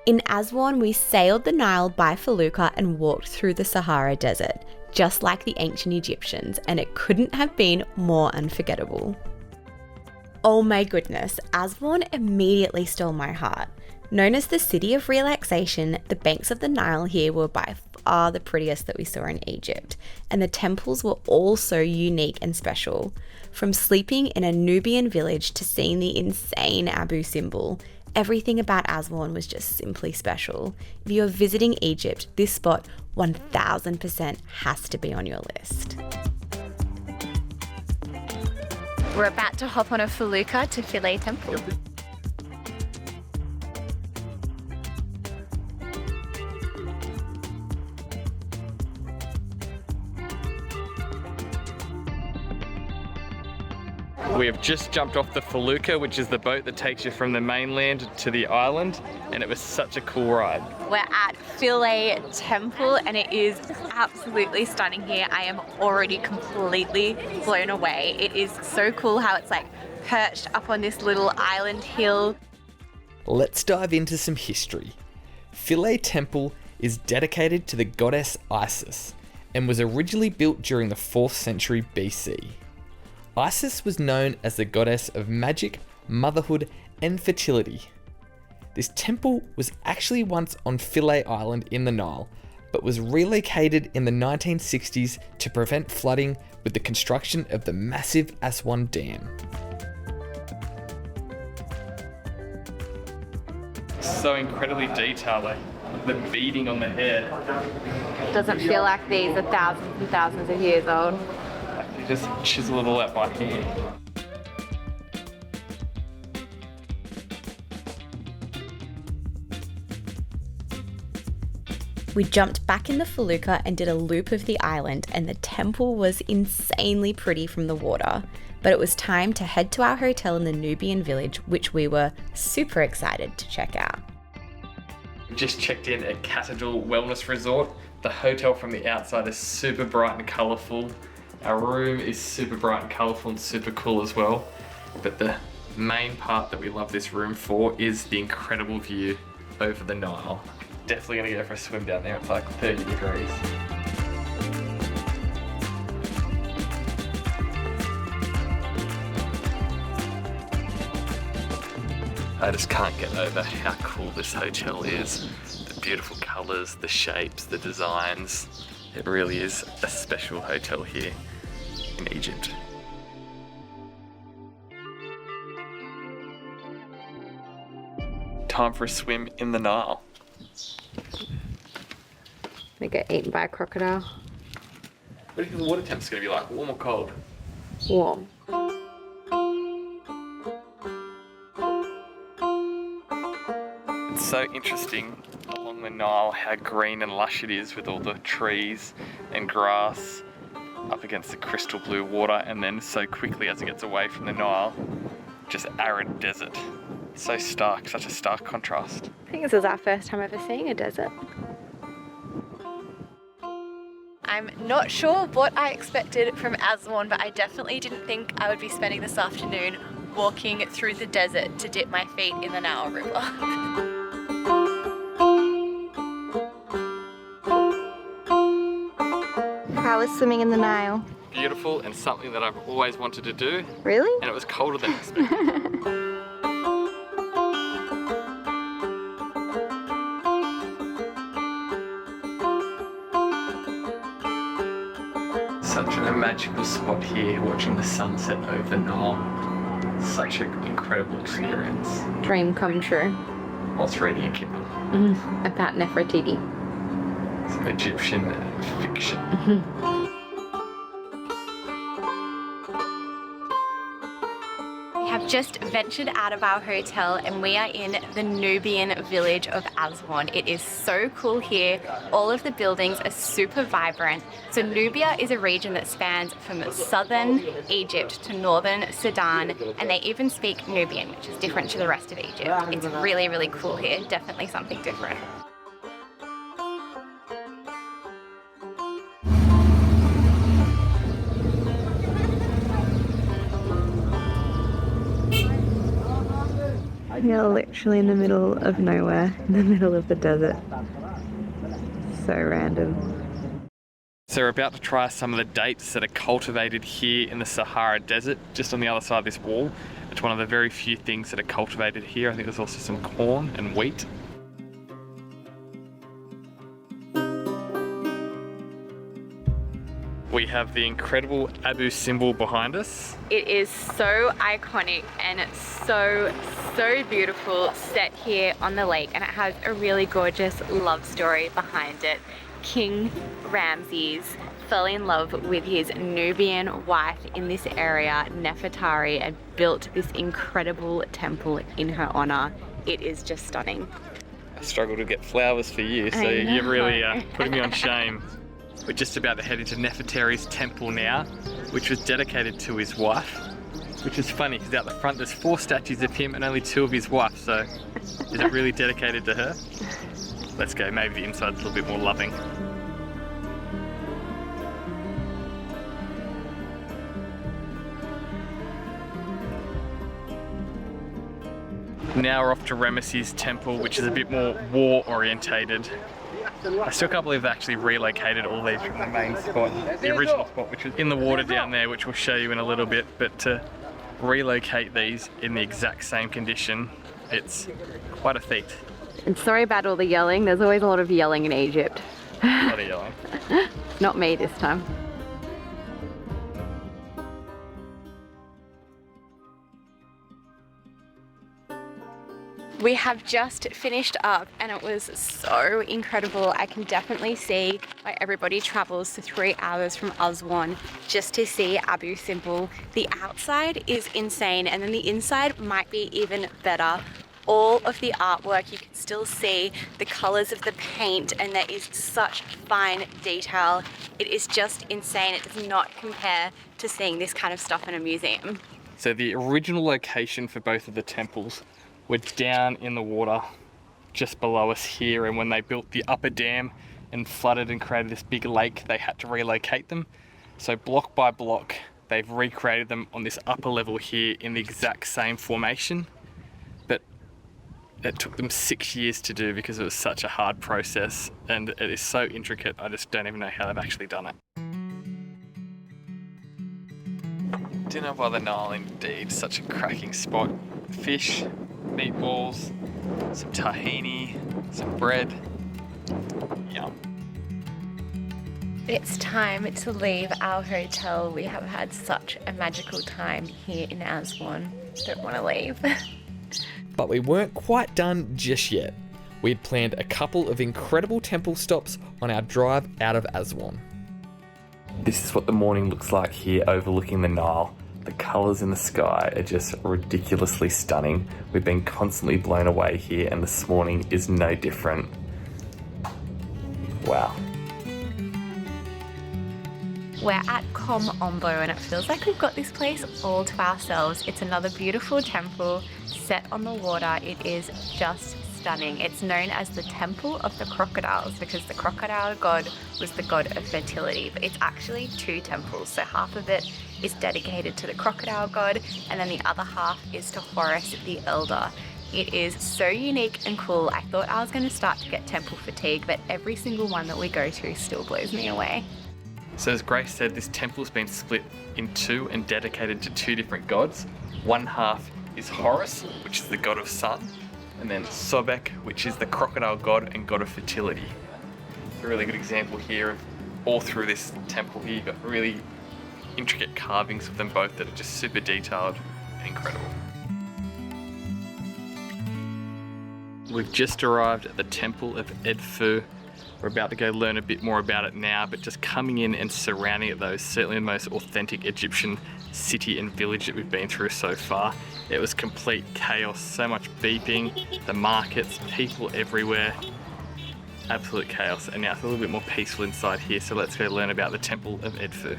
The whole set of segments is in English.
In Aswan, we sailed the Nile by felucca and walked through the Sahara Desert, just like the ancient Egyptians, and it couldn't have been more unforgettable. Oh my goodness, Aswan immediately stole my heart. Known as the city of relaxation, the banks of the Nile here were by far the prettiest that we saw in Egypt, and the temples were all so unique and special. From sleeping in a Nubian village to seeing the insane Abu Simbel, everything about Aswan was just simply special. If you're visiting Egypt, this spot 1000% has to be on your list. We're about to hop on a felucca to Philae Temple. We have just jumped off the felucca, which is the boat that takes you from the mainland to the island, and it was such a cool ride. We're at Philae Temple and it is absolutely stunning here. I am already completely blown away. It is so cool how it's like perched up on this little island hill. Let's dive into some history. Philae Temple is dedicated to the goddess Isis and was originally built during the 4th century BC. Isis was known as the goddess of magic, motherhood, and fertility. This temple was actually once on Philae Island in the Nile, but was relocated in the 1960s to prevent flooding with the construction of the massive Aswan Dam. So incredibly detailed, like the beading on the head. Doesn't feel like these are thousands and thousands of years old. You just chisel it all out by hand. We jumped back in the felucca and did a loop of the island, and the temple was insanely pretty from the water. But it was time to head to our hotel in the Nubian Village, which we were super excited to check out. We just checked in at Kata Dool Wellness Resort. The hotel from the outside is super bright and colourful. Our room is super bright and colourful and super cool as well. But the main part that we love this room for is the incredible view over the Nile. Definitely gonna go for a swim down there. It's like 30 degrees. I just can't get over how cool this hotel is. The beautiful colours, the shapes, the designs. It really is a special hotel here in Egypt. Time for a swim in the Nile. They get eaten by a crocodile. What do you think the water temp's gonna be like? Warm or cold? Warm. It's so interesting along the Nile how green and lush it is with all the trees and grass up against the crystal blue water, and then so quickly as it gets away from the Nile, just arid desert. So stark, such a stark contrast. I think this is our first time ever seeing a desert. I'm not sure what I expected from Aswan, but I definitely didn't think I would be spending this afternoon walking through the desert to dip my feet in the Nile River. How was swimming in the Nile? Beautiful and something that I've always wanted to do. Really? And it was colder than expected. Such a magical spot here, watching the sunset over the Nile. Such an incredible experience. Dream come true. Whilst reading a Kindle. About Nefertiti. Some Egyptian fiction. We have just ventured out of our hotel and we are in the Nubian village of Aswan. It is so cool here. All of the buildings are super vibrant. So Nubia is a region that spans from southern Egypt to northern Sudan, and they even speak Nubian, which is different to the rest of Egypt. It's really, really cool here. Definitely something different. We are literally in the middle of nowhere, in the middle of the desert. So random. So we're about to try some of the dates that are cultivated here in the Sahara Desert, just on the other side of this wall. It's one of the very few things that are cultivated here. I think there's also some corn and wheat. We have the incredible Abu Simbel behind us. It is so iconic and so beautiful, set here on the lake, and it has a really gorgeous love story behind it. King Ramses fell in love with his Nubian wife in this area, Nefertari, and built this incredible temple in her honor. It is just stunning. I struggle to get flowers for you, so you're really putting me on shame. We're just about to head into Nefertari's temple now, which was dedicated to his wife, which is funny because out the front there's 4 statues of him and only 2 of his wife, so is it really dedicated to her? Let's go, maybe the inside's a little bit more loving. Now we're off to Ramesses' temple, which is a bit more war orientated. I still can't believe they actually relocated all these from the main spot, the original spot, which was in the water down there, which we'll show you in a little bit, but to relocate these in the exact same condition, it's quite a feat. And sorry about all the yelling, there's always a lot of yelling in Egypt. A lot of yelling. Not me this time. We have just finished up and it was so incredible. I can definitely see why everybody travels to 3 hours from Aswan just to see Abu Simbel. The outside is insane and then the inside might be even better. All of the artwork, you can still see the colors of the paint and there is such fine detail. It is just insane. It does not compare to seeing this kind of stuff in a museum. So the original location for both of the temples were down in the water just below us here, and when they built the upper dam and flooded and created this big lake, they had to relocate them. So block by block, they've recreated them on this upper level here in the exact same formation. But it took them 6 years to do because it was such a hard process, and it is so intricate, I just don't even know how they've actually done it. Dinner by the Nile indeed, such a cracking spot. Fish, meatballs, some tahini, some bread. Yum. It's time to leave our hotel. We have had such a magical time here in Aswan. Don't want to leave. But we weren't quite done just yet. We'd planned a couple of incredible temple stops on our drive out of Aswan. This is what the morning looks like here overlooking the Nile. The colours in the sky are just ridiculously stunning. We've been constantly blown away here and this morning is no different. Wow. We're at Kom Ombo and it feels like we've got this place all to ourselves. It's another beautiful temple set on the water. It is just stunning. It's known as the Temple of the Crocodiles because the crocodile god was the god of fertility, but it's actually 2 temples. So half of it is dedicated to the crocodile god and then the other half is to Horus the elder. It is so unique and cool. I thought I was going to start to get temple fatigue, but every single one that we go to still blows me away. So as Grace said, this temple's been split in 2 and dedicated to 2 different gods. One half is Horus, which is the god of sun, and then Sobek, which is the crocodile god and god of fertility. It's a really good example here of all through this temple here. You've got really intricate carvings of them both that are just super detailed and incredible. We've just arrived at the Temple of Edfu. We're about to go learn a bit more about it now, but just coming in and surrounding it though is certainly the most authentic Egyptian city and village that we've been through so far. It was complete chaos, so much beeping, the markets, people everywhere, absolute chaos. And now it's a little bit more peaceful inside here, so let's go learn about the Temple of Edfu.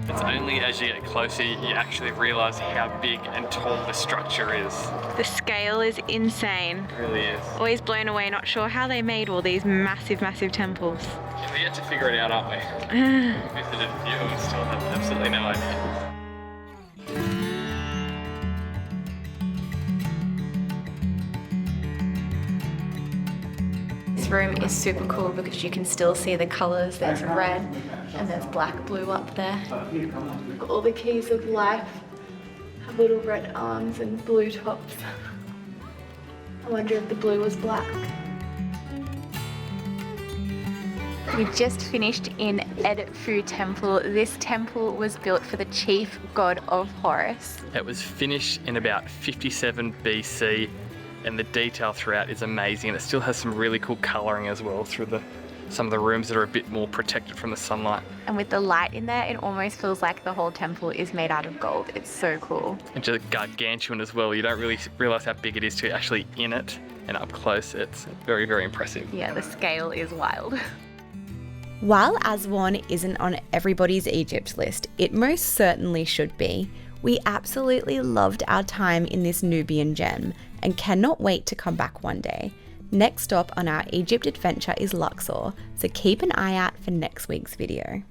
It's only as you get closer you actually realise how big and tall the structure is. The scale is insane. It really is. Always blown away, not sure how they made all these massive temples. Yeah, we're yet to figure it out, aren't we? We visited a few and still have absolutely no idea. room is super cool because you can still see the colours. There's red and there's black blue up there. All the keys of life have little red arms and blue tops. I wonder if the blue was black. We just finished in Edfu Temple. This temple was built for the chief god of Horus. It was finished in about 57 BC, and the detail throughout is amazing, and it still has some really cool colouring as well through some of the rooms that are a bit more protected from the sunlight. And with the light in there, it almost feels like the whole temple is made out of gold. It's so cool. And just gargantuan as well. You don't really realise how big it is till you're actually in it, and up close it's very, very impressive. Yeah, the scale is wild. While Aswan isn't on everybody's Egypt list, it most certainly should be. We absolutely loved our time in this Nubian gem and cannot wait to come back one day. Next stop on our Egypt adventure is Luxor, so keep an eye out for next week's video.